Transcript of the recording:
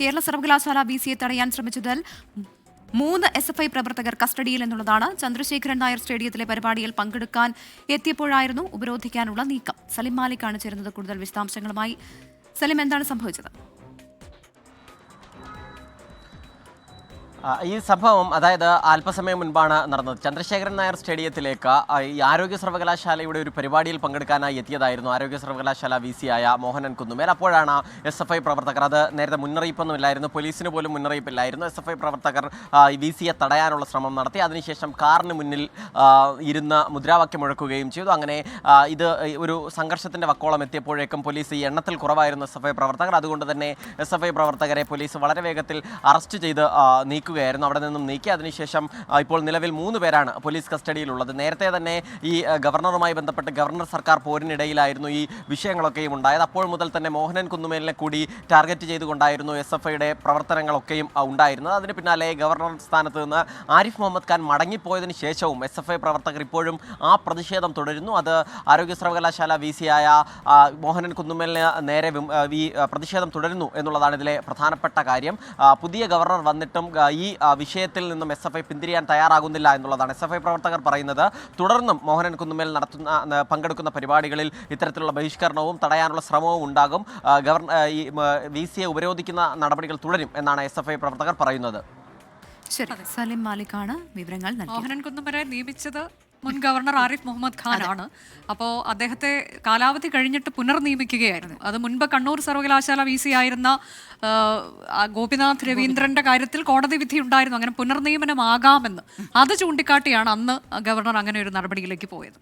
കേരള സർവകലാശാല VC തടയാൻ ശ്രമിച്ചതിൽ 3 SFI പ്രവർത്തകർ കസ്റ്റഡിയിൽ എന്നുള്ളതാണ്. ചന്ദ്രശേഖരൻ നായർ സ്റ്റേഡിയത്തിലെ പരിപാടിയിൽ പങ്കെടുക്കാൻ എത്തിയപ്പോഴായിരുന്നു ഉപരോധിക്കാനുള്ള നീക്കം. സലിം മാലിക്കാണ് ചേരുന്നത് കൂടുതൽ വിശദാംശങ്ങളുമായി. സലിം, എന്താണ് സംഭവിച്ചത്? ഈ സംഭവം അതായത് അല്പസമയം മുൻപാണ് നടന്നത്. ചന്ദ്രശേഖരൻ നായർ സ്റ്റേഡിയത്തിലേക്ക് ഈ ആരോഗ്യ സർവകലാശാലയുടെ ഒരു പരിപാടിയിൽ പങ്കെടുക്കാനായി എത്തിയതായിരുന്നു ആരോഗ്യ സർവകലാശാല VC ആയ മോഹനൻ കുന്നുമേൽ. അപ്പോഴാണ് SFI പ്രവർത്തകർ, അത് നേരത്തെ മുന്നറിയിപ്പൊന്നുമില്ലായിരുന്നു, പോലീസിന് പോലും മുന്നറിയിപ്പില്ലായിരുന്നു, SFI പ്രവർത്തകർ VCയെ തടയാനുള്ള ശ്രമം നടത്തി. അതിനുശേഷം കാറിന് മുന്നിൽ ഇരുന്ന് മുദ്രാവാക്യം മുഴക്കുകയും ചെയ്തു. അങ്ങനെ ഇത് ഒരു സംഘർഷത്തിൻ്റെ വക്കോളം എത്തിയപ്പോഴേക്കും പോലീസ് ഈ എണ്ണത്തിൽ കുറവായിരുന്നു SFI പ്രവർത്തകർ. അതുകൊണ്ട് തന്നെ SFI പ്രവർത്തകരെ പോലീസ് വളരെ വേഗത്തിൽ അറസ്റ്റ് ചെയ്ത് നീക്കുകയായിരുന്നു. അവിടെ നിന്നും നീക്കി. അതിനുശേഷം ഇപ്പോൾ നിലവിൽ 3 പേരാണ് പോലീസ് കസ്റ്റഡിയിലുള്ളത്. നേരത്തെ തന്നെ ഈ ഗവർണറുമായി ബന്ധപ്പെട്ട് ഗവർണർ സർക്കാർ പോരിനിടയിലായിരുന്നു ഈ വിഷയങ്ങളൊക്കെയും ഉണ്ടായത്. അപ്പോൾ മുതൽ തന്നെ മോഹനൻ കുന്നുമേലിനെ കൂടി ടാർഗറ്റ് ചെയ്തുകൊണ്ടായിരുന്നു SFIയുടെ പ്രവർത്തനങ്ങളൊക്കെയും ഉണ്ടായിരുന്നത്. അതിന് പിന്നാലെ ഗവർണർ സ്ഥാനത്ത് നിന്ന് ആരിഫ് മുഹമ്മദ് ഖാൻ മടങ്ങിപ്പോയതിനു ശേഷവും SFI പ്രവർത്തകർ ഇപ്പോഴും ആ പ്രതിഷേധം തുടരുന്നു. അത് ആരോഗ്യ സർവകലാശാല VC ആയ മോഹനൻ കുന്നുമേലിന് നേരെ ഈ പ്രതിഷേധം തുടരുന്നു എന്നുള്ളതാണ് ഇതിലെ പ്രധാനപ്പെട്ട കാര്യം. പുതിയ ഗവർണർ വന്നിട്ടും ഈ വിഷയത്തിൽ നിന്നും SFI പിന്തിരിയാൻ തയ്യാറാകുന്നില്ല എന്നുള്ളതാണ് SFI പ്രവർത്തകർ പറയുന്നത്. തുടർന്നും മോഹനൻ കുന്നുമേൽ പങ്കെടുക്കുന്ന പരിപാടികളിൽ ഇത്തരത്തിലുള്ള ബഹിഷ്കരണവും തടയാനുള്ള ശ്രമവും ഉണ്ടാകും. ഈ VCയെ ഉപരോധിക്കുന്ന നടപടികൾ തുടരും എന്നാണ് SFI പ്രവർത്തകർ പറയുന്നത്. ശരി, സലിം മാലിക്കാണ് വിവരങ്ങൾ നൽകിയത്. മോഹനൻ കുന്നുമേലെ നിയമിച്ചത് മുൻ ഗവർണർ ആരിഫ് മുഹമ്മദ് ഖാൻ ആണ്. അപ്പോൾ അദ്ദേഹത്തെ കാലാവധി കഴിഞ്ഞിട്ട് പുനർനിയമിക്കുകയായിരുന്നു. അത് മുൻപ് കണ്ണൂർ സർവകലാശാല VC ആയിരുന്ന ഗോപിനാഥ് രവീന്ദ്രന്റെ കാര്യത്തിൽ കോടതി വിധി ഉണ്ടായിരുന്നു, അങ്ങനെ പുനർനിയമനമാകാമെന്ന്. അത് ചൂണ്ടിക്കാട്ടിയാണ് അന്ന് ഗവർണർ അങ്ങനെ ഒരു നടപടിയിലേക്ക് പോയത്.